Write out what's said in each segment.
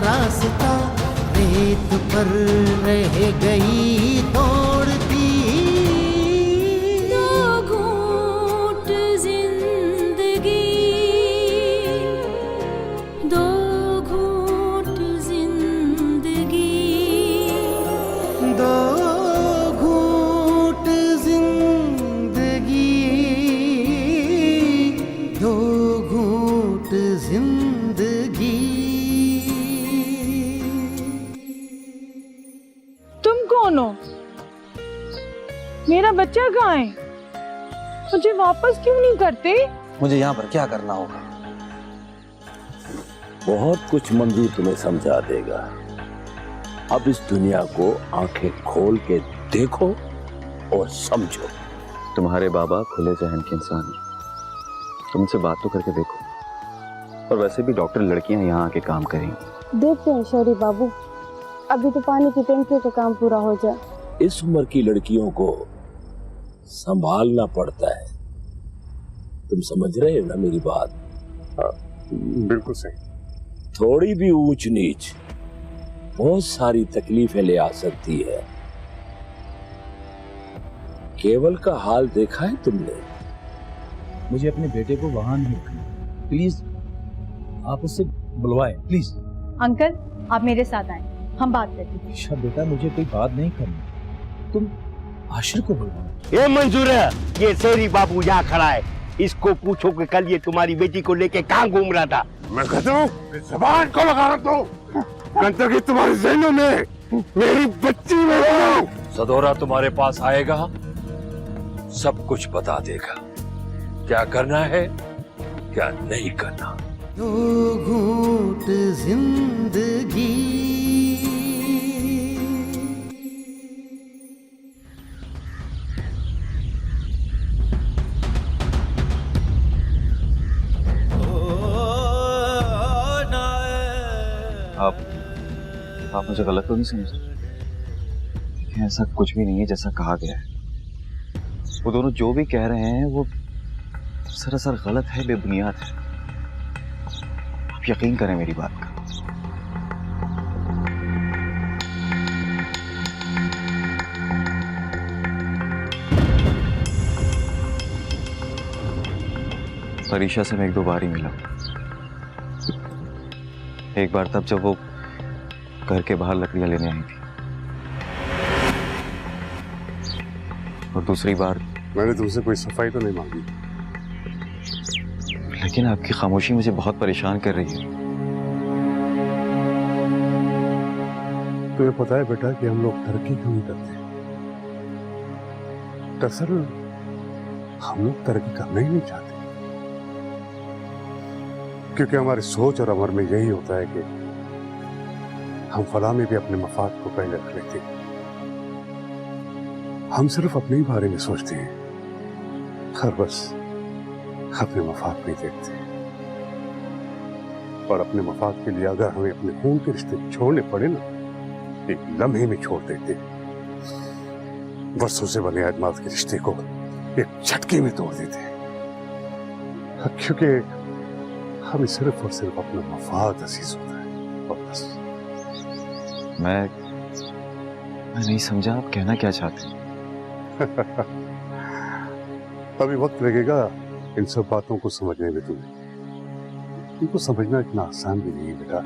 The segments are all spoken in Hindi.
रास्ता रेत पर रह गई दौड़ती। दो घूंट जिंदगी, दो घूंट जिंदगी, दो घूंट जिंदगी, दो घूंट जिंदगी। तुम कौन हो? मेरा बच्चा कहाँ है? मुझे वापस क्यों नहीं करते? मुझे यहाँ पर क्या करना होगा? बहुत कुछ मंजूर तुम्हें समझा देगा। अब इस दुनिया को आंखें खोल के देखो और समझो। तुम्हारे बाबा खुले जहन के इंसान हैं। तुमसे बात तो करके देखो। और वैसे भी डॉक्टर लड़कियां यहाँ आके काम करेंगी। देखते हैं शौरी बाबू, अभी तो पानी की टंकी का काम पूरा हो जाए। इस उम्र की लड़कियों को संभालना पड़ता है। तुम समझ रहे हो ना मेरी बात? बिल्कुल सही। थोड़ी भी ऊंच नीच बहुत सारी तकलीफें ले आ सकती है। केवल का हाल देखा है तुमने? मुझे अपने बेटे को वहां नहीं रखना। प्लीज आप उससे बुलवाएं, प्लीज। अंकल आप मेरे साथ आए, हम बात करते हैं। अच्छा बेटा, मुझे कोई बात नहीं करनी, तुम आशिर को बुलवाओ। ये मंजूर है, ये शेरी बाबू यहाँ खड़ा है, इसको पूछो कि कल ये तुम्हारी बेटी को लेके कहाँ घूम रहा था। मैं कहता हूँ ज़बान को लगा दो, कंतर की तुम्हारे ज़हनों में मेरी बच्ची में। सदोरा तुम्हारे पास आएगा, सब कुछ बता देगा, क्या करना है क्या नहीं करना। दो घूंट जिंदगी। आप मुझे गलत तो नहीं समझे? लेकिन ऐसा कुछ भी नहीं है जैसा कहा गया है। वो दोनों जो भी कह रहे हैं वो सरासर गलत है, बेबुनियाद है। आप यकीन करें मेरी बात का। परीक्षा से मैं एक दो बार ही मिला। एक बार तब जब वो घर के बाहर लकड़ियां लेने आई थी, और दूसरी बार मैंने तुमसे कोई सफाई तो नहीं मांगी, लेकिन आपकी खामोशी मुझे बहुत परेशान कर रही है। तुम्हें पता है बेटा कि हम लोग तरक्की क्यों नहीं करते? दरअसल हम लोग तरक्की करना ही नहीं चाहते, क्योंकि हमारी सोच और अमर में यही होता है कि हम फलाह में भी अपने मफाद को पहले रख लेते हैं। हम सिर्फ अपने ही बारे में सोचते हैं, हर बस अपने मफाद नहीं देखते। और अपने मफाद के लिए अगर हमें अपने खून के रिश्ते छोड़ने पड़े ना, एक लम्हे में छोड़ देते। वर्षों से बने एतमाद के रिश्ते को एक झटके में तोड़ देते, क्योंकि हमें सिर्फ और सिर्फ अपना मफाद अजीज होता है। और बस मैं नहीं समझा आप कहना क्या चाहते हैं। अभी वक्त लगेगा इन सब बातों को समझने में तुम्हें। इनको समझना इतना आसान भी नहीं है बेटा।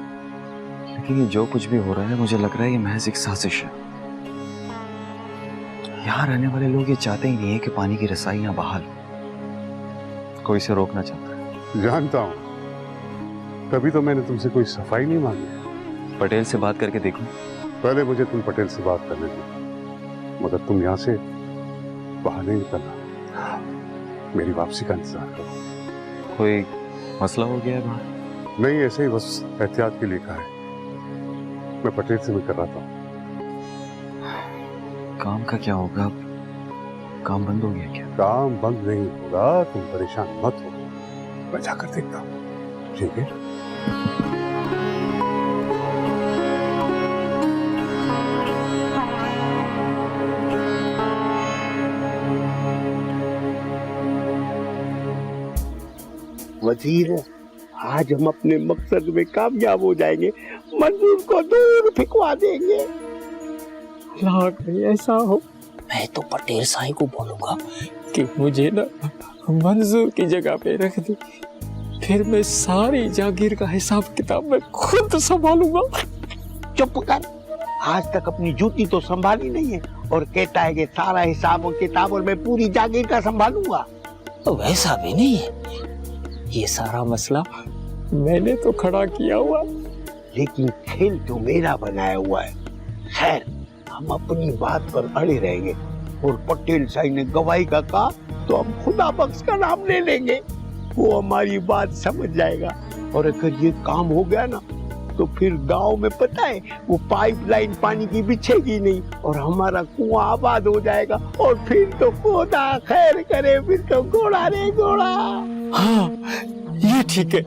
लेकिन ये जो कुछ भी हो रहा है, मुझे लग रहा है ये महज एक साजिश है। यहाँ रहने वाले लोग ये चाहते ही नहीं है कि पानी की रसाई यहाँ बहाल हो। कोई इसे रोकना चाहता है। जानता हूँ, तभी तो मैंने तुमसे कोई सफाई नहीं मांगी। पटेल से बात करके देखो। पहले मुझे तुम पटेल से बात करने दो, मगर तुम यहाँ से बाहर नहीं निकलना। मेरी वापसी का इंतजार करो। कोई मसला हो गया है बाहर? नहीं, ऐसे ही बस एहतियात के लिए कहा है। मैं पटेल से मिल कर रहा था। काम का क्या होगा? काम बंद हो गया क्या? काम बंद नहीं होगा, तुम परेशान मत हो, मैं जाकर देखता हूँ। ठीक है? वजीर आज हम अपने मकसद में कामयाब हो जाएंगे, मंजूर को दूर फेंकवा देंगे। अल्लाह कहीं ऐसा हो। मैं तो पटेल साईं को बोलूंगा कि मुझे ना मंजूर की जगह पे रख दे, फिर मैं सारी जागीर का हिसाब किताब मैं खुद संभालूंगा। चुप कर, आज तक अपनी जूती तो संभाली नहीं है और कहता है कि सारा हिसाब और किताब और मैं पूरी जागीर का संभालूंगा। तो वैसा भी नहीं है, ये सारा मसला मैंने तो खड़ा किया हुआ, लेकिन खेल तो मेरा बनाया हुआ है। खैर, हम अपनी बात पर अड़े रहेंगे और पटेल साईं ने गवाही का कहा तो हम खुदा बख्श का नाम ले लेंगे। वो हमारी बात समझ जाएगा और अगर ये काम हो गया ना तो फिर गांव में पता है वो पाइपलाइन पानी की बिछेगी नहीं और हमारा कुआं आबाद हो जाएगा और फिर तो खुदा खैर करे, फिर तो घोड़ा रे घोड़ा। हाँ ये ठीक है।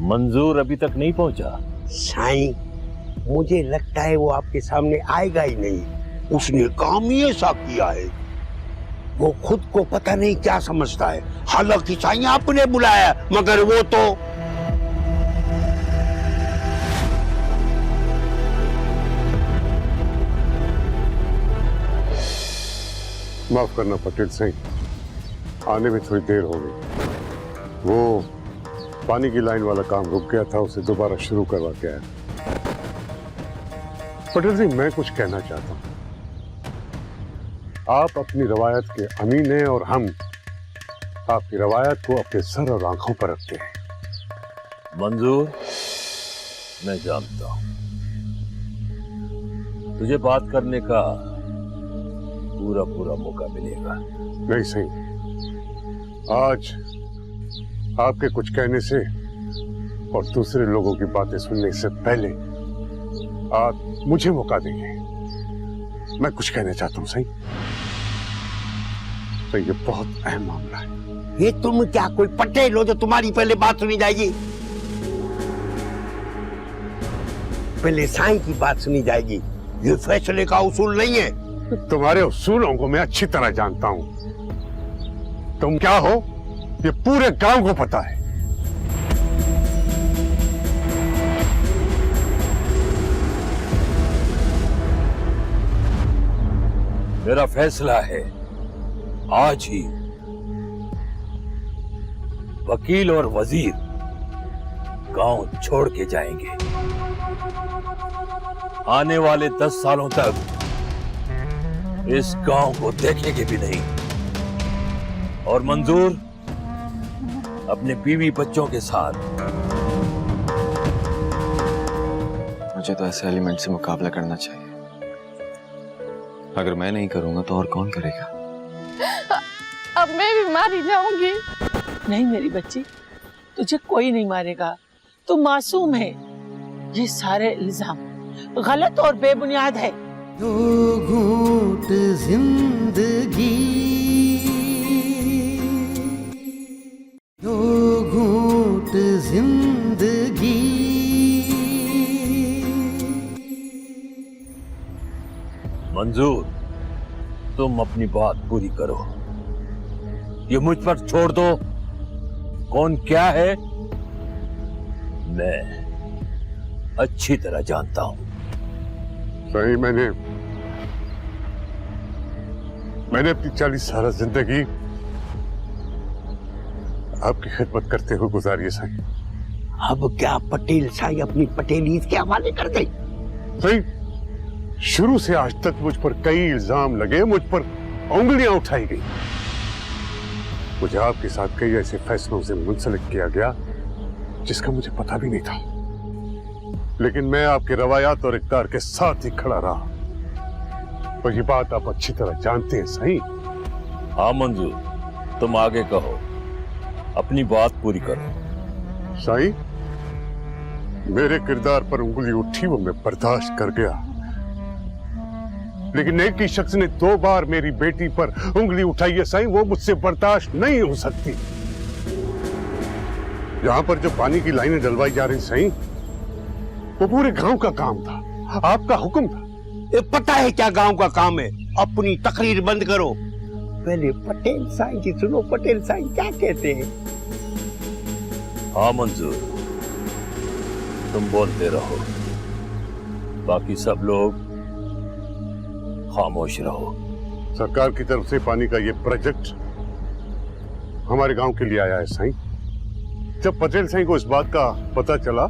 मंजूर अभी तक नहीं पहुंचा। साईं, मुझे लगता है वो आपके सामने आएगा ही नहीं। उसने काम ही ऐसा किया है, वो खुद को पता नहीं क्या समझता है। हालांकि साईं आपने बुलाया, मगर वो तो माफ करना पटेल साईं, आने में थोड़ी देर हो गई। वो पानी की लाइन वाला काम रुक गया था, उसे दोबारा शुरू करवा के आया। पटेल सिंह, मैं कुछ कहना चाहता हूं। आप अपनी रवायत के अमीन हैं और हम आपकी रवायत को अपने सर और आंखों पर रखते हैं। मंजूर, मैं जानता हूं तुझे बात करने का पूरा पूरा मौका मिलेगा। नहीं सही, आज आपके कुछ कहने से और दूसरे लोगों की बातें सुनने से पहले आप मुझे मौका देंगे। मैं कुछ कहना चाहता हूं सही। तो ये बहुत अहम मामला है। ये तुम क्या कोई पटेल हो जो तुम्हारी पहले बात सुनी जाएगी? पहले साईं की बात सुनी जाएगी। ये फैसले का उसूल नहीं है। तुम्हारे उसूलों को मैं अच्छी तरह जानता हूं। तुम क्या हो ये पूरे गांव को पता है। मेरा फैसला है, आज ही वकील और वजीर गांव छोड़ के जाएंगे। आने वाले 10 सालों तक इस गांव को देखेंगे भी नहीं। और मंजूर अपने बीवी बच्चों के साथ। मुझे तो ऐसे एलिमेंट से मुकाबला करना चाहिए। अगर मैं नहीं करूंगा तो और कौन करेगा? अब मैं भी मारी जाऊंगी। नहीं मेरी बच्ची, तुझे कोई नहीं मारेगा, तू मासूम है। ये सारे इल्जाम गलत और बेबुनियाद है। दो घूंट जिंदगी, दो घूंट जिंदगी। मंजूर, तुम अपनी बात पूरी करो। ये मुझ पर छोड़ दो। कौन क्या है मैं अच्छी तरह जानता हूं। सही, मैंने अपनी 40 साल जिंदगी आपकी खिदमत करते हुए गुजारी है साईं। अब क्या पटेल साईं अपनी पटेली के हवाले कर गई? सही, शुरू से आज तक मुझ पर कई इल्जाम लगे, मुझ पर उंगलियां उठाई गई। मुझे आपके साथ कई ऐसे फैसलों से मुंसलिक किया गया जिसका मुझे पता भी नहीं था, लेकिन मैं आपके रवायात और इक़्तिदार के साथ ही खड़ा रहा। और ये बात आप अच्छी तरह जानते हैं सही। हाँ मंजूर, तुम आगे कहो, अपनी बात पूरी करो। साईं, मेरे किरदार पर उंगली उठी वो मैं बर्दाश्त कर गया, लेकिन एक ही शख्स ने 2 बार मेरी बेटी पर उंगली उठाई है साईं, वो मुझसे बर्दाश्त नहीं हो सकती। यहां पर जो पानी की लाइनें डलवाई जा रही साईं, वो पूरे गांव का काम था, आपका हुक्म था। ये पता है क्या गांव का काम है? अपनी तकरीर बंद करो, पहले पटेल साईं की सुनो। पटेल साईं क्या कहते हैं? हाँ मंजूर, तुम बोलते रहो, बाकी सब लोग खामोश रहो। सरकार की तरफ से पानी का ये प्रोजेक्ट हमारे गांव के लिए आया है साईं। जब पटेल साईं को इस बात का पता चला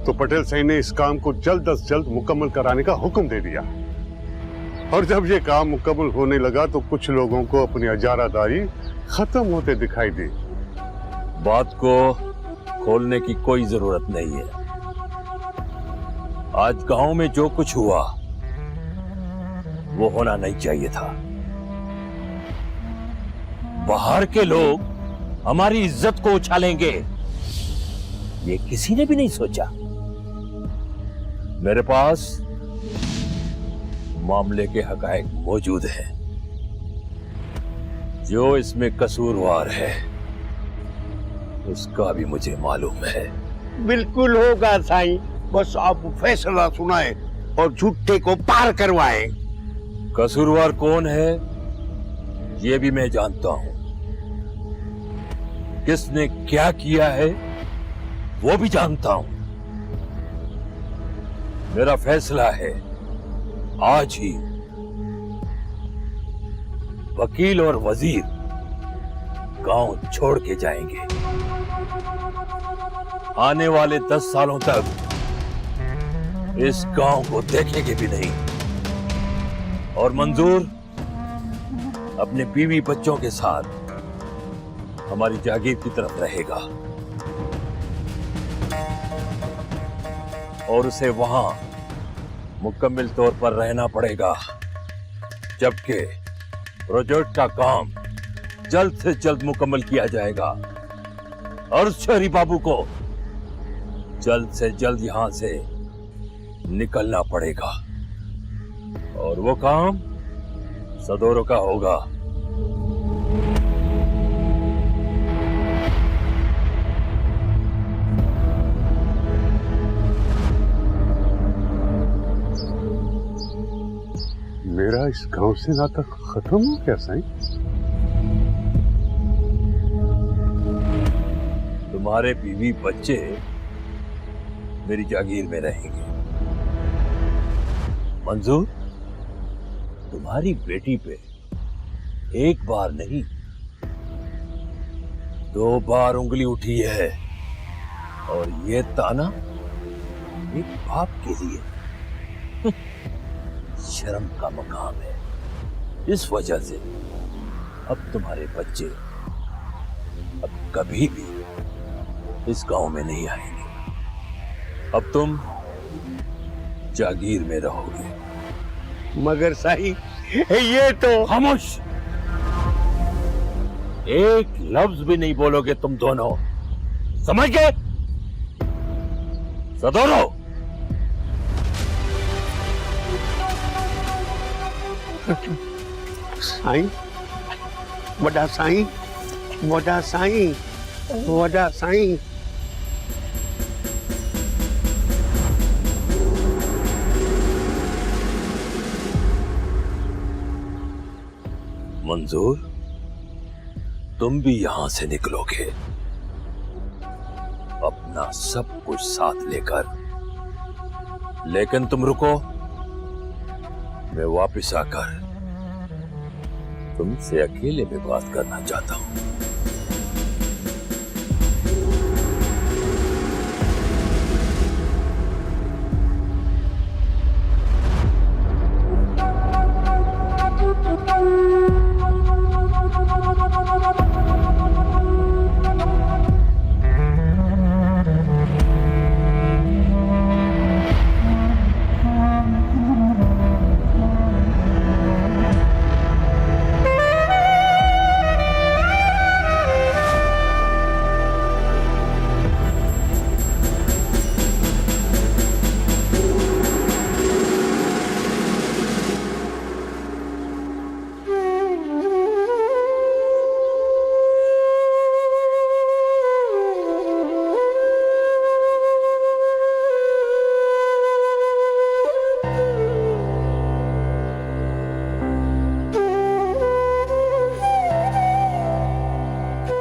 तो पटेल साईं ने इस काम को जल्द अज जल्द मुकम्मल कराने का हुक्म दे दिया। और जब ये काम मुकम्मल होने लगा तो कुछ लोगों को अपनी इजारादारी खत्म होते दिखाई दी। बात को खोलने की कोई जरूरत नहीं है। आज गांव में जो कुछ हुआ वो होना नहीं चाहिए था। बाहर के लोग हमारी इज्जत को उछालेंगे, ये किसी ने भी नहीं सोचा। मेरे पास मामले के हकायक मौजूद हैं। जो इसमें कसूरवार है उसका भी मुझे मालूम है। बिल्कुल होगा साईं, बस आप फैसला सुनाए और झूठे को पार करवाए। कसूरवार कौन है ये भी मैं जानता हूं, किसने क्या किया है वो भी जानता हूं। मेरा फैसला है, आज ही वकील और वजीर गांव छोड़ के जाएंगे। आने वाले 10 सालों तक इस गांव को देखेंगे भी नहीं। और मंजूर अपने बीवी बच्चों के साथ हमारी जागीर की तरफ रहेगा और उसे वहां मुकम्मल तौर पर रहना पड़ेगा, जबकि प्रोजेक्ट का काम जल्द से जल्द मुकम्मल किया जाएगा और शहरी बाबू को जल्द से जल्द यहां से निकलना पड़ेगा और वो काम सदोरों का होगा। मेरा इस गांव से नाता खत्म हो गया साईं? तुम्हारे बीवी बच्चे मेरी जागीर में रहेंगे। मंजूर, तुम्हारी बेटी पे एक बार नहीं 2 बार उंगली उठी है और ये ताना एक बाप के लिए शर्म का मकाम है। इस वजह से अब तुम्हारे बच्चे अब कभी भी इस गांव में नहीं आएंगे। अब तुम जागीर में रहोगे। मगर साईं ये तो। खामोश, एक लफ्ज भी नहीं बोलोगे तुम दोनों, समझ गए? सदोरो, साईं, वड़ा साईं, वड़ा साईं, वड़ा साईं। मंजूर, तुम भी यहां से निकलोगे अपना सब कुछ साथ लेकर, लेकिन तुम रुको, मैं वापस आकर तुमसे अकेले में बात करना चाहता हूं।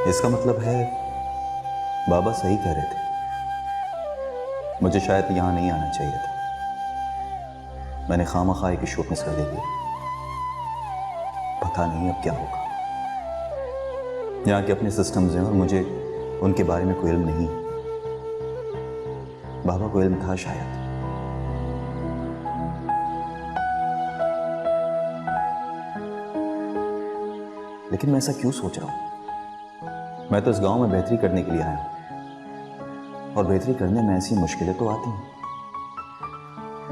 इसका मतलब है बाबा सही कह रहे थे, मुझे शायद यहां नहीं आना चाहिए था। मैंने खामखा एक शोक में सर दे दिया। पता नहीं अब क्या होगा। यहाँ के अपने सिस्टम्स हैं और मुझे उनके बारे में कोई इल्म नहीं। बाबा को इल्म था शायद। लेकिन मैं ऐसा क्यों सोच रहा हूं? मैं तो इस गांव में बेहतरी करने के लिए आया हूं, और बेहतरी करने में ऐसी मुश्किलें तो आती हैं।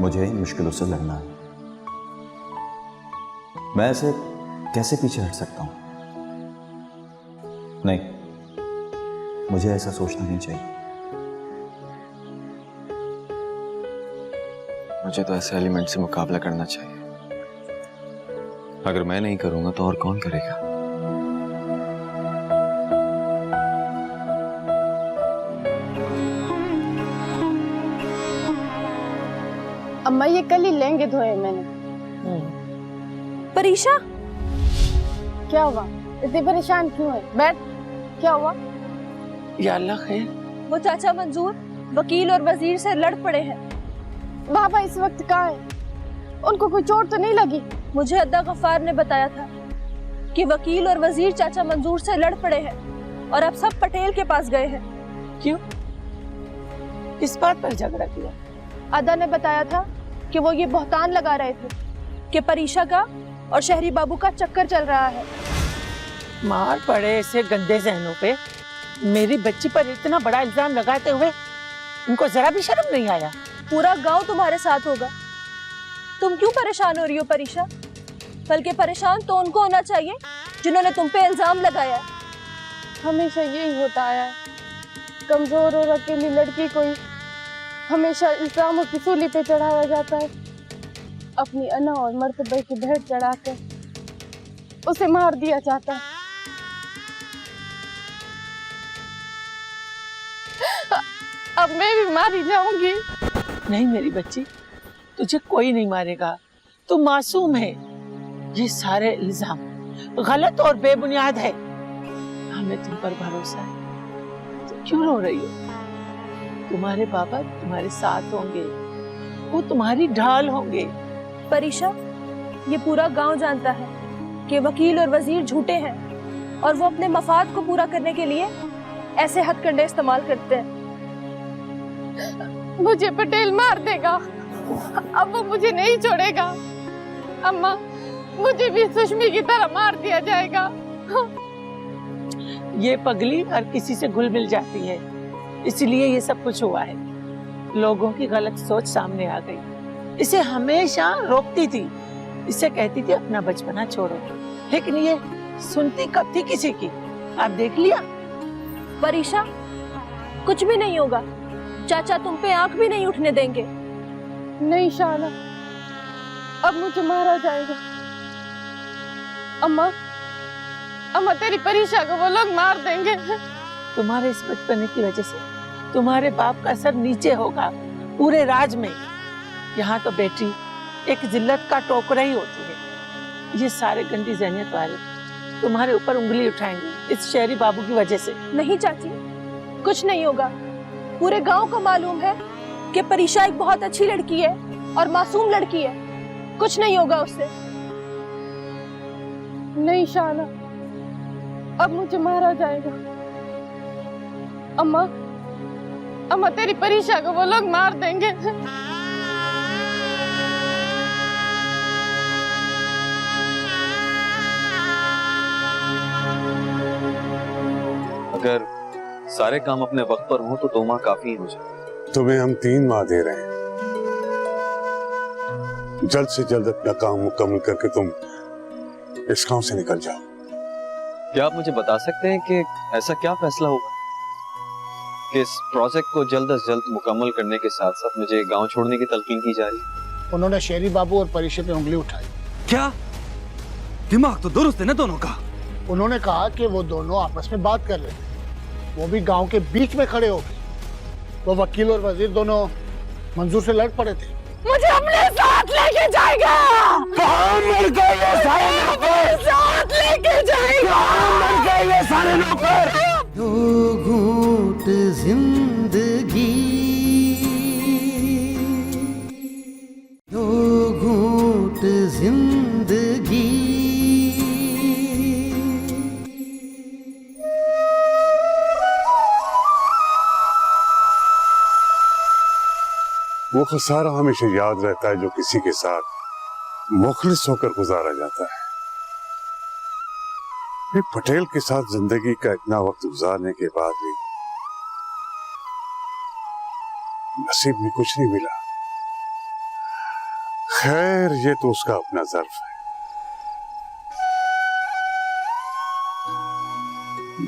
मुझे इन मुश्किलों से लड़ना है। मैं ऐसे कैसे पीछे हट सकता हूं? नहीं, मुझे ऐसा सोचना नहीं चाहिए। मुझे तो ऐसे एलिमेंट से मुकाबला करना चाहिए। अगर मैं नहीं करूंगा तो और कौन करेगा? अम्मा ये कल ही लहंगे धोए मैंने। परीशा, क्या हुआ? इतनी परेशान क्यों है? बैठ। क्या हुआ? या अल्लाह खैर। वो चाचा मंजूर वकील और वजीर से लड़ पड़े हैं। बाबा इस वक्त कहाँ है? उनको कोई चोट तो नहीं लगी? मुझे अद्दा गफ्फार ने बताया था कि वकील और वजीर चाचा मंजूर से लड़ पड़े हैं और अब सब पटेल के पास गए हैं। क्यों? किस बात पर झगड़ा किया? अदा ने बताया था कि वो ये बहतान लगा रहे थे कि परीशा का और शहरी बाबू का चक्कर चल रहा है। मार पड़े ऐसे गंदे जहनों पे मेरी बच्ची पर इतना बड़ा इल्जाम लगाते हुए उनको जरा भी शर्म नहीं आया? पूरा गांव तुम्हारे साथ होगा। तुम क्यों परेशान हो रही हो परीशा? बल्कि परेशान तो उनको होना चाहिए जिन्होंने तुम पे इल्जाम लगाया है। हमेशा यही होता आया है। कमजोर और अकेली लड़की को हमेशा इल्जामों की सूली पे चढ़ाया जाता है। अपनी अना और मर्तबे की भेंट चढ़ाकर उसे मार दिया जाता है। अब मैं भी मारी जाऊंगी। नहीं मेरी बच्ची, तुझे कोई नहीं मारेगा। तू मासूम है। ये सारे इल्जाम गलत और बेबुनियाद है। हमें तुम पर भरोसा है। तुम क्यों रो रही हो? तुम्हारे बाबा तुम्हारे साथ होंगे, वो तुम्हारी ढाल होंगे। परीशा, ये पूरा गांव जानता है कि वकील और वजीर झूठे हैं और वो अपने मफाद को पूरा करने के लिए ऐसे हथकंडे इस्तेमाल करते हैं। मुझे पटेल मार देगा। अब वो मुझे नहीं छोड़ेगा। अम्मा, मुझे भी सुषमी की तरह मार दिया जाएगा। ये पगली हर किसी से घुल मिल जाती है, इसलिए ये सब कुछ हुआ है। लोगों की गलत सोच सामने आ गई। इसे हमेशा रोकती थी, इसे कहती थी अपना बचपना छोड़ो, लेकिन ये सुनती कब थी किसी की? आप देख लिया। परीशा, कुछ भी नहीं होगा। चाचा तुम पे आंख भी नहीं उठने देंगे। नहीं शाना, अब मुझे मारा जाएगा। अम्मा, अम्मा तेरी परीशा को वो लोग मार देंगे। तुम्हारे इस बचपने की वजह से तुम्हारे बाप का सर नीचे होगा पूरे राज में। यहाँ तो बेटी एक जिल्लत का टोकरा ही होती है। ये सारे गंदी जहनियत वाले तुम्हारे ऊपर उंगली उठाएंगे इस शहरी बाबू की वजह से। नहीं चाची, कुछ नहीं होगा। पूरे गांव को मालूम है कि परीशा एक बहुत अच्छी लड़की है और मासूम लड़की है। कुछ नहीं होगा उससे। नहीं शाना, अब मुझे मारा जाएगा। अम्मा, अम्मा तेरी परीशा को वो लोग मार देंगे। अगर सारे काम अपने वक्त पर हो तो 2 माह काफी हो जाए। तुम्हें हम 3 माह दे रहे हैं। जल्द से जल्द अपना काम मुकम्मल करके तुम इस गांव से निकल जाओ। क्या आप मुझे बता सकते हैं कि ऐसा क्या फैसला होगा कि इस प्रोजेक्ट को जल्द से जल्द मुकम्मल करने के साथ साथ मुझे गांव छोड़ने की तलकीन की जा रही है? उन्होंने शेरी बाबू और परीशा पे उंगली उठाई। क्या दिमाग तो दुरुस्त है ना दोनों का? उन्होंने कहा कि वो दोनों आपस में बात कर रहे थे, वो भी गांव के बीच में खड़े हो गए। वो वकील और वजीर दोनों मंजूर से लड़ पड़े थे। मुझे अपने साथ लेके जाएगा। कहाँ मर गए ये सारे नौकर? साथ लेके जाएगा। कहाँ मर गए ये सारे नौकर? घूट जिंदगी। वो खसारा हमेशा याद रहता है जो किसी के साथ मुखलिस होकर गुजारा जाता है। ये पटेल के साथ जिंदगी का इतना वक्त गुजारने के बाद भी नसीब में कुछ नहीं मिला। खैर, ये तो उसका अपना ज़र्फ है।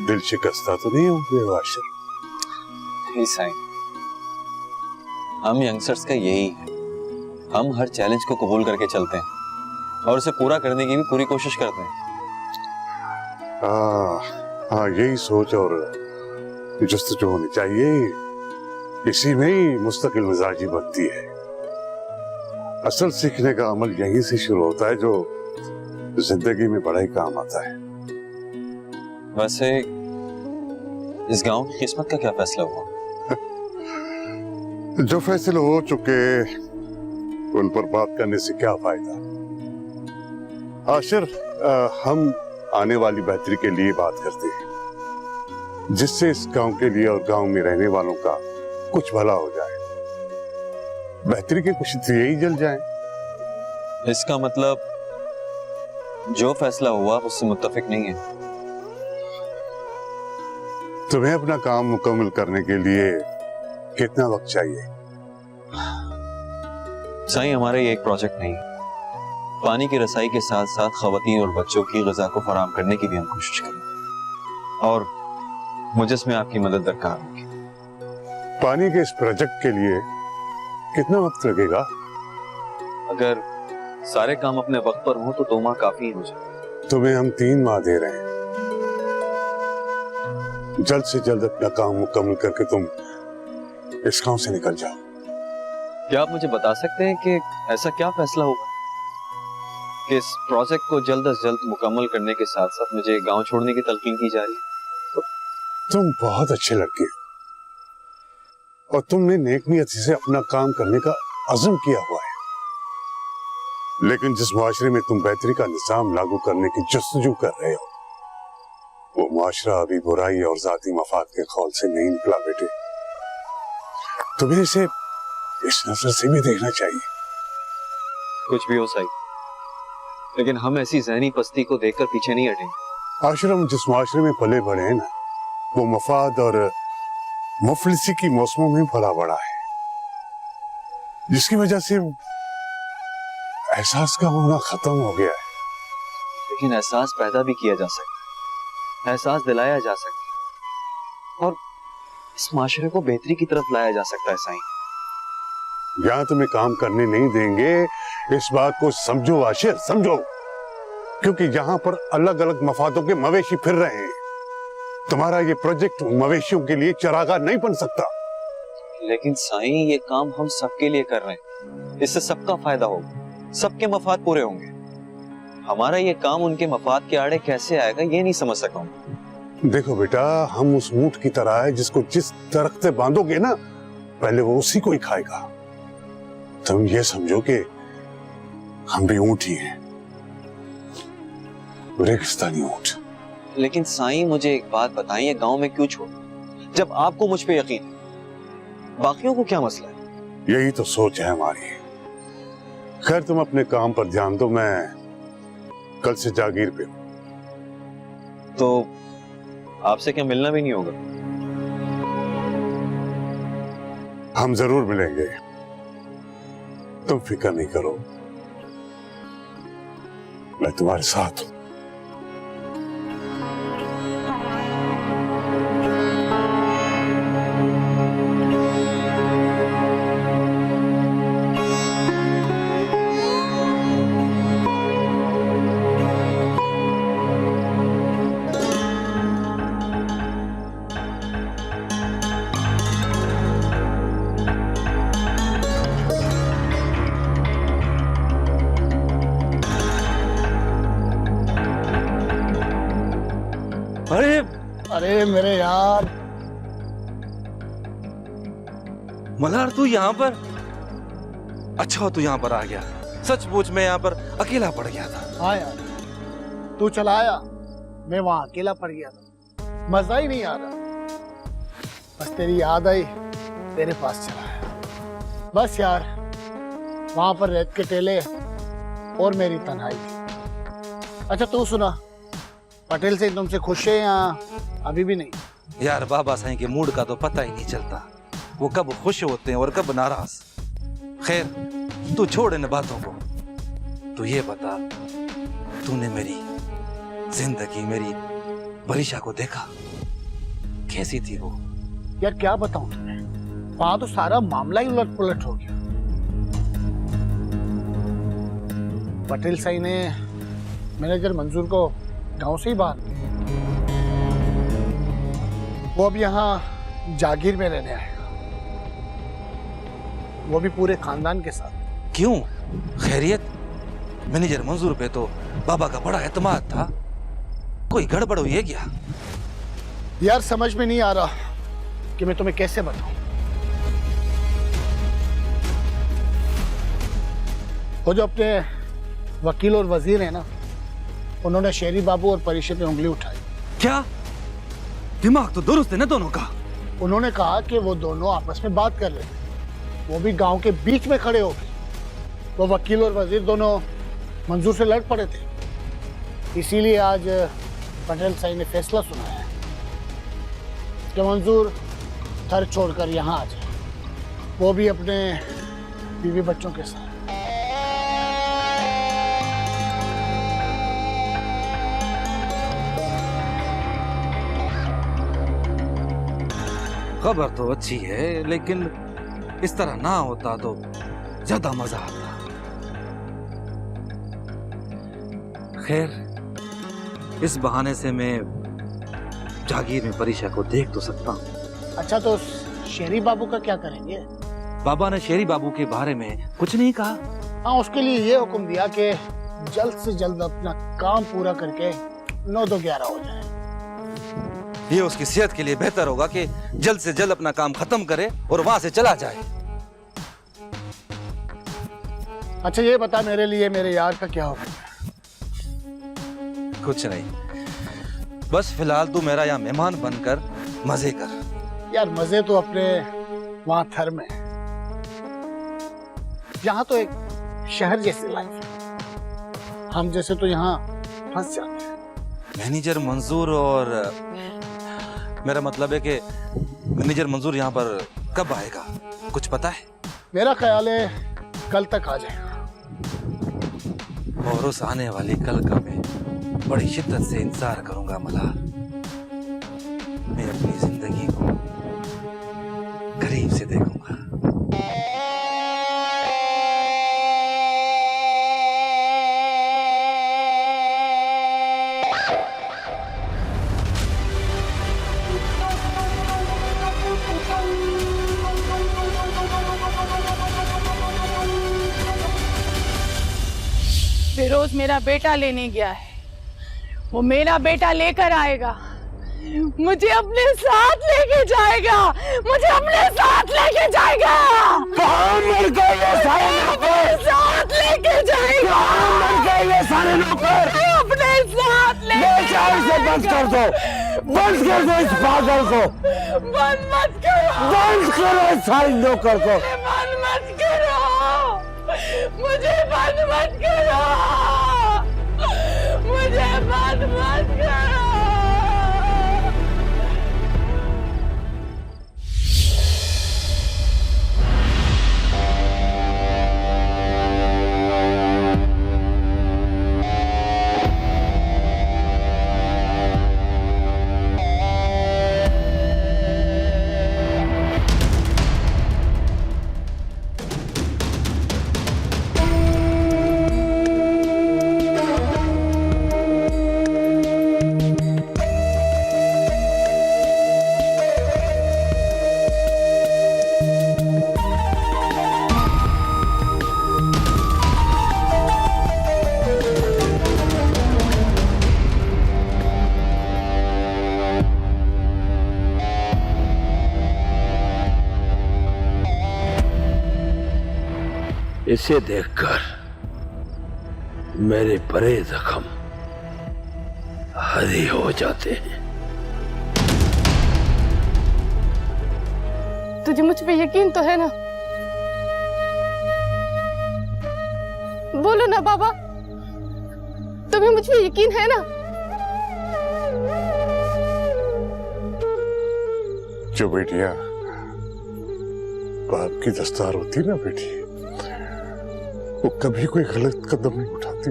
दिल शिकस्ता तो नहीं होंगे आशिर? नहीं साईं, हम यंगस्टर्स का यही है, हम हर चैलेंज को कबूल करके चलते हैं और उसे पूरा करने की भी पूरी कोशिश करते हैं। हाँ, यही सोच और जुस्तजू होनी चाहिए। इसी में ही मुस्तकिल मिजाजी बनती है। असल सीखने का अमल यहीं से शुरू होता है जो जिंदगी में बड़ा ही काम आता है। वैसे इस गांव की किस्मत का क्या फैसला हुआ? जो फैसले हो चुके उन पर बात करने से क्या फायदा। आशिर, हम आने वाली बेहतरी के लिए बात करते हैं, जिससे इस गांव के लिए और गांव में रहने वालों का कुछ भला हो जाए। बेहतरी के कुछ यही जल जाए। इसका मतलब जो फैसला हुआ उससे मुत्तफिक नहीं है। तुम्हें अपना काम मुकम्मल करने के लिए कितना वक्त चाहिए? साईं, हमारा ये एक प्रोजेक्ट नहीं, पानी की रसाई के साथ साथ खवातीन और बच्चों की ग़िज़ा को फराहम करने की भी हम कोशिश करें, और मुझे इसमें आपकी मदद दरकार होगी। पानी के इस प्रोजेक्ट के लिए कितना वक्त लगेगा? अगर सारे काम अपने वक्त पर हों तो 2 माह काफी हो जाए। तुम्हें हम 3 माह दे रहे हैं। जल्द से जल्द अपना काम मुकम्मल करके तुम इस गांव से निकल जाओ। क्या आप मुझे बता सकते हैं कि ऐसा क्या फैसला होगा कि इस प्रोजेक्ट को जल्द से जल्द मुकम्मल करने के साथ साथ मुझे गांव छोड़ने की तलकीन की जा रही है? तुम बहुत अच्छे लड़के हो और तुमने नेक नियति से अपना काम करने का अज़म किया हुआ है, लेकिन जिस मुआशरे में तुम बेहतरी का निज़ाम लागू करने की जस्तजू कर रहे हो, वो मुआशरा अभी बुराई और जाती मफाद के खौल से नहीं निकला बेटे। तुम्हें इसे इस नजर से भी देखना चाहिए। कुछ भी हो सही, लेकिन हम ऐसी ज़हनी पस्ती को देखकर पीछे नहीं हटेंगे। आश्रम जिस मुआशरे में पले बढ़े हैं ना, वो मफाद और मुफलिसी की मौसमों में पला बड़ा है, जिसकी वजह से एहसास का होना खत्म हो गया है। लेकिन एहसास पैदा भी किया जा सकता है, एहसास दिलाया जा सकता है, और इस माशरे को बेहतरी की तरफ लाया जा सकता है। साईं, यहाँ तुम्हें काम करने नहीं देंगे, इस बात को समझो आशिर, समझो, क्योंकि यहाँ पर अलग अलग मफादों के मवेशी फिर रहे हैं। तुम्हारा ये प्रोजेक्ट मवेशियों के लिए चरागाह नहीं बन सकता। लेकिन साईं, ये काम हम सबके लिए कर रहे हैं, इससे सबका फायदा होगा, सबके मफाद पूरे होंगे। हमारा ये काम उनके मफाद के आड़े कैसे आएगा ये नहीं समझ सका हूं। देखो बेटा, हम उस ऊंट की तरह है जिसको जिस दरख्त से बांधोगे ना, पहले वो उसी को ही खाएगा। तुम ये समझो कि हम भी ऊंट ही हैं, रेगिस्तानी ऊंट। लेकिन साईं, मुझे एक बात बताएं, ये गांव में क्यों छोड़ा, जब आपको मुझ पे यकीन है? बाकियों को क्या मसला है? यही तो सोच है हमारी। खैर, तुम अपने काम पर ध्यान दो, मैं कल से जागीर पे हूं। तो आपसे क्या मिलना भी नहीं होगा? हम जरूर मिलेंगे, तुम फिक्र नहीं करो, मैं तुम्हारे साथ हूं। अरे मेरे यार, मल्हार तू यहाँ पर? अच्छा हो तू यहाँ पर आ गया। सचमुच मैं यहाँ पर अकेला पड़ गया था। हाँ यार, तू चला आया, मैं वहां अकेला पड़ गया था, मजा ही नहीं आ रहा। बस तेरी याद आई, तेरे पास चला आया। बस यार, वहां पर रेत के टेले और मेरी तन्हाई थी। अच्छा तू सुना, पटेल से तुमसे खुश है या अभी भी नहीं? यार बाबा साईं के मूड का तो पता ही नहीं चलता, वो कब खुश होते हैं और कब नाराज। खैर तू छोड़ इन बातों को, तू ये बता, तूने मेरी जिंदगी, मेरी बरीशा को देखा, कैसी थी वो? यार क्या बताऊं तुम्हें, वहां तो सारा मामला ही उलट पुलट हो गया। पटेल साई ने मैनेजर मंजूर को गांव से ही बाहर किया। वो अब यहाँ जागीर में रहने आएगा, वो भी पूरे खानदान के साथ। क्यों? खैरियत? मैनेजर मंजूर पे तो बाबा का बड़ा एतमाद था, कोई गड़बड़ हुई है क्या? यार समझ में नहीं आ रहा कि मैं तुम्हें कैसे बताऊं। वो जो अपने वकील और वजीर है ना, उन्होंने शेरी बाबू और परिषद पे उंगली उठाई। क्या? दिमाग तो दुरुस्त है ना दोनों का? उन्होंने कहा कि वो दोनों आपस में बात कर रहे थे, वो भी गांव के बीच में खड़े हो गए। वो वकील और वजीर दोनों मंजूर से लड़ पड़े थे। इसीलिए आज पटेल साई ने फैसला सुनाया है कि मंजूर थर छोड़कर यहाँ आ जाए, वो भी अपने बीवी बच्चों के साथ। खबर तो अच्छी है, लेकिन इस तरह ना होता तो ज्यादा मजा आता। खैर, इस बहाने से मैं जागीर में परीक्षा को देख तो सकता हूँ। अच्छा तो शेरी बाबू का क्या करेंगे? बाबा ने शेरी बाबू के बारे में कुछ नहीं कहा। हाँ, उसके लिए ये हुक्म दिया कि जल्द से जल्द अपना काम पूरा करके 9-2-11 हो जाए। ये उसकी सेहत के लिए बेहतर होगा कि जल्द से जल्द अपना काम खत्म करे और वहां से चला जाए। अच्छा ये बता, मेरे लिए मेरे यार का क्या होगा? कुछ नहीं, बस फिलहाल तू मेरा यहाँ मेहमान बनकर मजे कर। यार मजे तो अपने वहां थर में है, यहाँ तो एक शहर जैसी लाइफ है, हम जैसे तो यहाँ फंस जाते हैं। मैनेजर मंजूर और मेरा मतलब है कि मैनेजर मंजूर यहाँ पर कब आएगा, कुछ पता है? मेरा ख्याल है कल तक आ जाएगा। और उस आने वाली कल का मैं बड़ी शिद्दत से इंतजार करूंगा मल्हार। मैं अपनी जिंदगी को करीब से देखूंगा। फिरोज मेरा बेटा लेने गया है, वो मेरा बेटा लेकर आएगा, मुझे अपने साथ लेके जाएगा, मुझे अपने साथ लेके जाएगा। अपने साथ लेके जाएगा, सारे नौकर अपने साथ लेके जाएगा। बंद कर दो, बंद कर दो इस पागल को, बंद मत करो, बंद करो इस सारे नौकर को, बंद मत करो, मुझे बंद मत करो, मुझे बंद मत करो। इसे देखकर मेरे बड़े जख्म हरी हो जाते हैं। तुझे मुझ पे यकीन तो है ना? बोलो ना बाबा, तुम्हें मुझ पे यकीन है ना? जो बेटियां बाप की दस्तार होती ना बेटी, वो कभी कोई गलत कदम नहीं उठाती।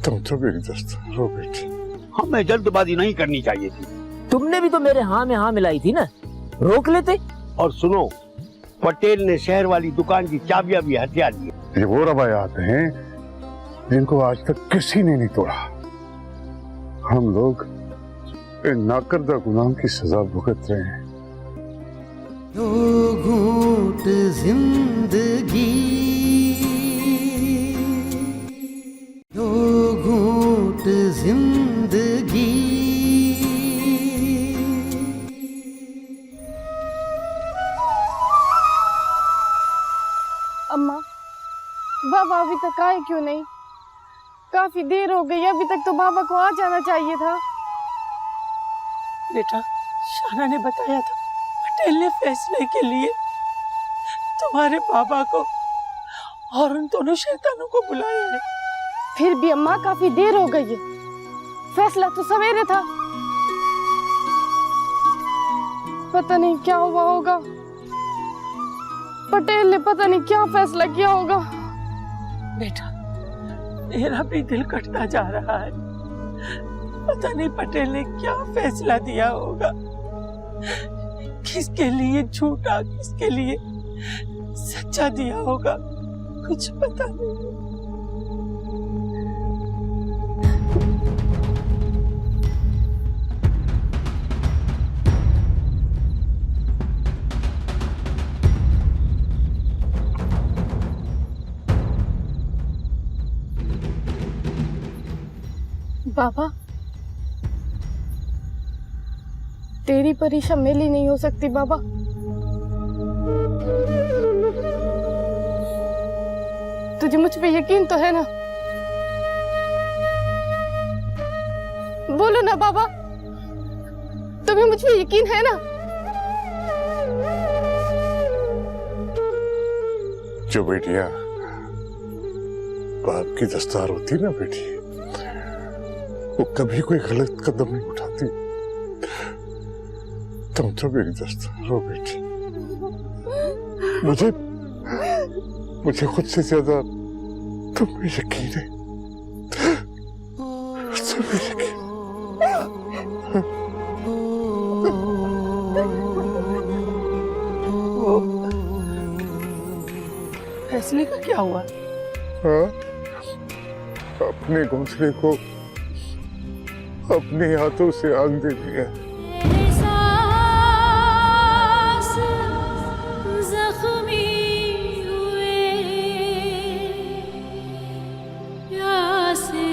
तुम तो मेरी दस्तार हो बेटी। हमें जल्दबाजी नहीं करनी चाहिए थी। तुमने भी तो मेरे हाँ में हाँ मिलाई थी ना, रोक लेते। और सुनो, पटेल ने शहर वाली दुकान की चाबियां भी हथिया ली। ये वो रवायात हैं जिनको आज तक किसी ने नहीं तोड़ा। हम लोग इन नाकर्दा गुनाहों की सजा भुगत रहे हैं। दो घूंट जिंदगी, दो घूंट जिंदगी। अम्मा, बाबा अभी तक आए क्यों नहीं? काफी देर हो गई, अभी तक तो बाबा को आ जाना चाहिए था। बेटा, शाना ने बताया था पटेल ने फैसले के लिए तुम्हारे बाबा को और उन दोनों शैतानों को बुलाया है। फिर भी अम्मा काफी देर हो गई है, फैसला तो सवेरे था। पता नहीं क्या हुआ होगा, पटेल ने पता नहीं क्या फैसला किया होगा। बेटा, मेरा भी दिल कटता जा रहा है। पता नहीं पटेल ने क्या फैसला दिया होगा, किसके लिए झूठा किसके लिए सच्चा दिया होगा, कुछ पता नहीं। बाबा, तेरी परीक्षा मेरी नहीं हो सकती बाबा। तुझे मुझ पे यकीन तो है ना? बोलो ना बाबा, तुम्हें मुझ पे यकीन है ना? जो बेटियां बाप की दस्तार होती ना बेटी, वो कभी कोई गलत कदम नहीं उठाती। तुम तो मेरी दस्तार हो बेटी। मुझे खुद से ज्यादा तुम पे यकीन है। तुम्हें यकीन। फैसले का क्या हुआ? हाँ, अपने घोंसले को अपने हाथों से आग दे दिया। जख्मी हुए प्यासे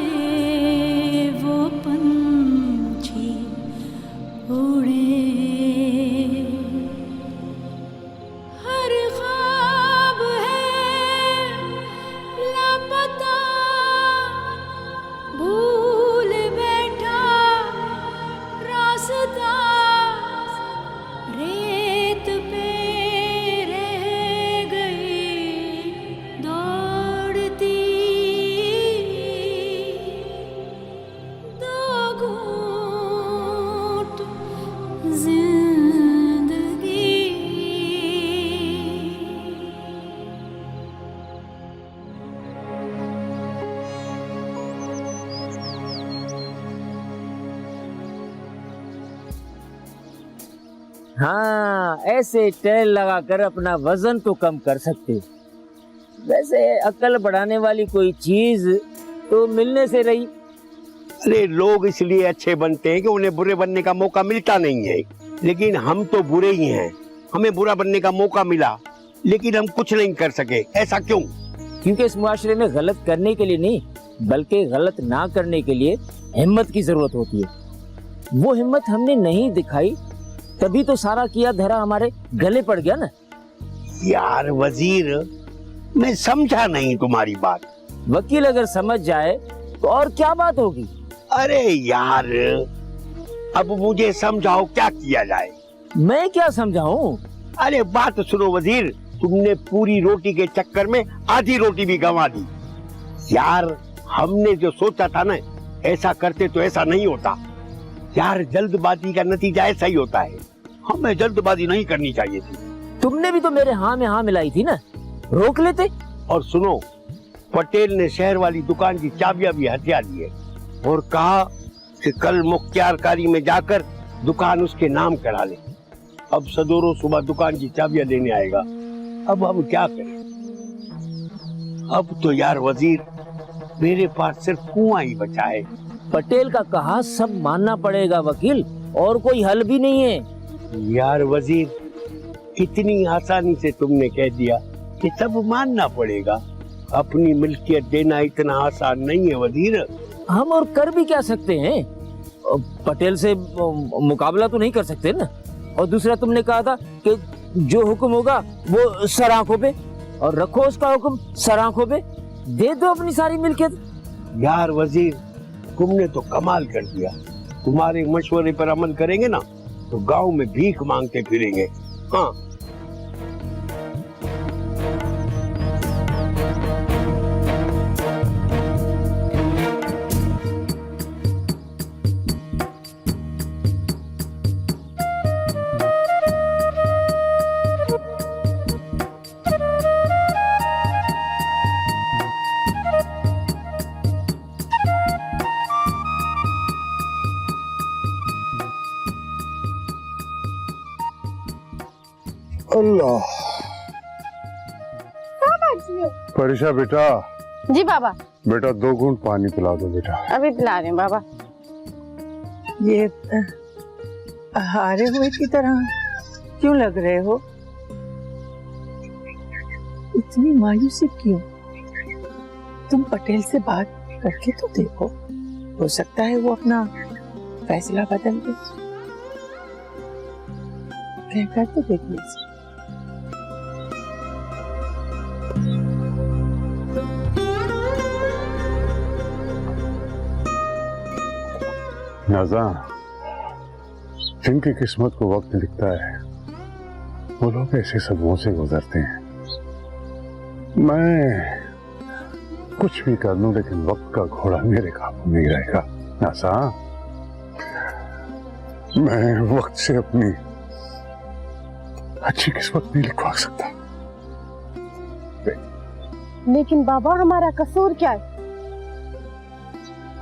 वो पंछी उड़े, हर ख्वाब है लापता, भूल बैठा रास्ता, रेत पे रह गई दौड़ती, दो घूंट जिंदगी। हाँ, ऐसे टेल लगाकर अपना वजन तो कम कर सकते। वैसे अकल बढ़ाने वाली कोई चीज तो मिलने से रही। अरे लोग इसलिए अच्छे बनते हैं कि उन्हें बुरे बनने का मौका मिलता नहीं है, लेकिन हम तो बुरे ही हैं। हमें बुरा बनने का मौका मिला लेकिन हम कुछ नहीं कर सके। ऐसा क्यों? क्योंकि इस मुआशरे में गलत करने के लिए नहीं, बल्कि गलत ना करने के लिए हिम्मत की जरूरत होती है। वो हिम्मत हमने नहीं दिखाई, तभी तो सारा किया धरा हमारे गले पड़ गया ना। यार वजीर, मैं समझा नहीं तुम्हारी बात। वकील अगर समझ जाए तो और क्या बात होगी। अरे यार, अब मुझे समझाओ क्या किया जाए। मैं क्या समझाऊं? अरे बात सुनो वजीर, तुमने पूरी रोटी के चक्कर में आधी रोटी भी गंवा दी। यार हमने जो सोचा था ना, ऐसा करते तो ऐसा नहीं होता। यार जल्दबाजी का नतीजा ऐसा ही होता है, हमें जल्दबाजी नहीं करनी चाहिए थी। तुमने भी तो मेरे हाँ में हाँ मिलाई थी ना, रोक लेते। और सुनो, पटेल ने शहर वाली दुकान की चाबियां भी हथिया ली है और कहा कि कल मुख्तियारकारी में जाकर दुकान उसके नाम करा ले। अब सदोरों सुबह दुकान की चाबियां लेने आएगा। अब हम क्या करें? अब तो यार वजीर, मेरे पास सिर्फ कुआं ही बचा है। पटेल का कहा सब मानना पड़ेगा वकील, और कोई हल भी नहीं है। यार वजीर, इतनी आसानी से तुमने कह दिया कि सब मानना पड़ेगा। अपनी मिल्कियत देना इतना आसान नहीं है वजीर। हम और कर भी क्या सकते हैं? पटेल से मुकाबला तो नहीं कर सकते ना। और दूसरा, तुमने कहा था कि जो हुक्म होगा वो सर आंखों पे, और रखो उसका हुक्म सर आंखों पे, दे दो अपनी सारी मिल्कियत। यार वजीर, तुमने तो कमाल कर दिया। तुम्हारे मशवरे पर अमल करेंगे ना तो गांव में भीख मांगते फिरेंगे। हाँ, अल्लाह। परीक्षा बेटा। जी बाबा। बेटा 2 घूंट पानी पिला दो बेटा। अभी पिला रहे हैं बाबा। ये हारे हुए की तरह क्यों लग रहे हो? इतनी मायूसी क्यों? तुम पटेल से बात करके तो देखो, हो सकता है वो अपना फैसला बदल दे। कहकर तो देखिए। नाज़ा, जिनकी किस्मत को वक्त लिखता है वो लोग ऐसे सदमों से गुजरते हैं। मैं कुछ भी कर लूं लेकिन वक्त का घोड़ा मेरे काबू नहीं रहेगा। नाज़ा, मैं वक्त से अपनी अच्छी किस्मत नहीं लिखवा सकता। लेकिन बाबा, हमारा कसूर क्या है?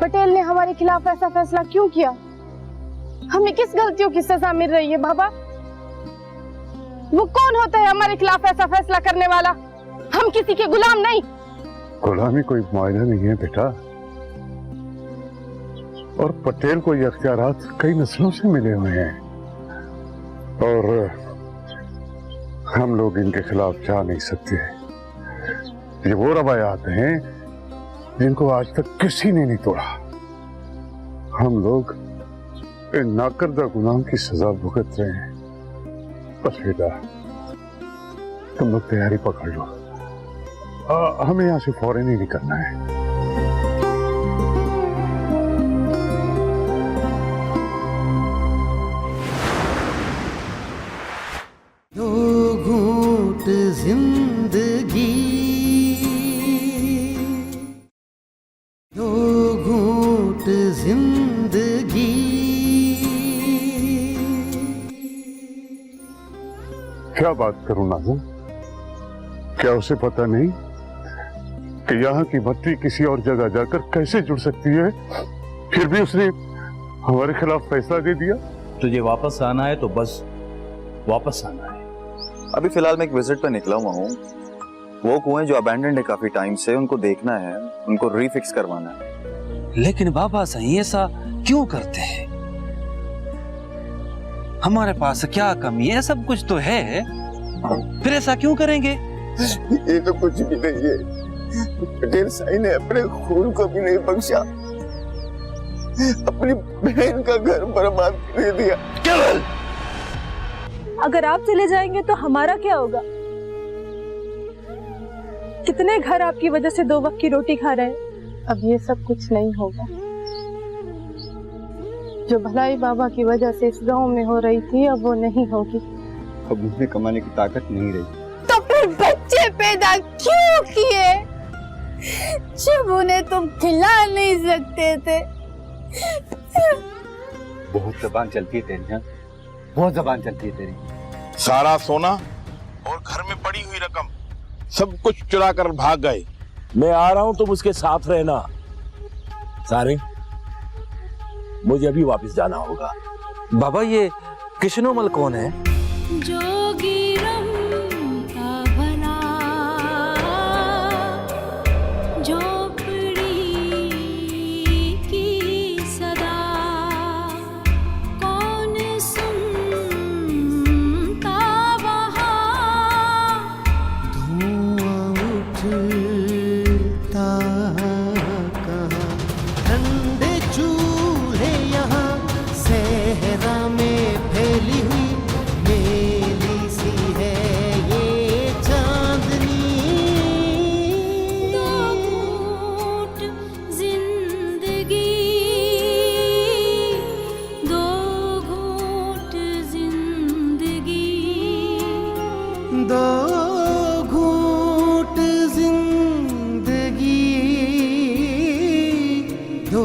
पटेल ने हमारे खिलाफ ऐसा फैसला क्यों किया? हमें किस गलतियों की सजा मिल रही है बाबा? वो कौन होता है हमारे खिलाफ ऐसा फैसला करने वाला? हम किसी के गुलाम नहीं। गुलामी कोई मुआयना नहीं है बेटा, और पटेल को ये अख्तियारात कई नस्लों से मिले हुए हैं, और हम लोग इनके खिलाफ जा नहीं सकते। ये वो रवायात हैं जिनको आज तक किसी ने नहीं तोड़ा। हम लोग इन नाकर्दा गुनाहों की सजा भुगत रहे हैं। बस बेटा, तुम लोग तैयारी पकड़ लो। हमें यहाँ से फौरन ही निकलना है। दो घूंट जिंदगी, दो घूंट जिंदगी। क्या बात करूं नाज़िम, क्या उसे पता नहीं कि यहाँ की मट्टी किसी और जगह जाकर कैसे जुड़ सकती है? फिर भी उसने हमारे खिलाफ फैसला दे दिया। तुझे वापस आना है तो बस वापस आना है। अभी फिलहाल मैं एक विजिट पे निकला हुआ हूँ। वो कुएं जो अबैंडन्ड है काफी टाइम से, उनको देखना है, उनको रीफिक्स करवाना है। लेकिन बाबा सही ऐसा क्यों करते हैं? हमारे पास क्या कमी है? सब कुछ तो है, फिर ऐसा क्यों करेंगे? ये तो कुछ भी नहीं है। पटेल साई ने अपने खून को भी नहीं बख्शा, अपनी बहन का घर बर्बाद कर दिया। केवल अगर आप चले जाएंगे तो हमारा क्या होगा? कितने घर आपकी वजह से 2 वक्त की रोटी खा रहे हैं। अब ये सब कुछ नहीं होगा। जो भलाई बाबा की वजह से इस गांव में हो रही थी अब वो नहीं होगी। अब मुझे कमाने की ताकत नहीं रही। तो फिर बच्चे पैदा क्यों किए जब उन्हें तुम खिला नहीं सकते थे? बहुत जबान चलती है तेरी, हाँ? बहुत जबान चलती है तेरी। सारा सोना और घर में पड़ी हुई रकम सब कुछ चुरा कर भाग गए। मैं आ रहा हूं, तुम उसके साथ रहना। सारे मुझे अभी वापस जाना होगा। बाबा ये कृष्णोमल कौन है? जोगी रमता भला झोपड़ी की सदा कौन सुनता वहाँ? धुआं उठता कहाँ, ठंडे चूल्हे यहाँ सहरा में फैली हुई मेली सी है ये चांदनी। दो घूंट जिंदगी, दो घूंट जिंदगी, दो घूंट जिंदगी, दो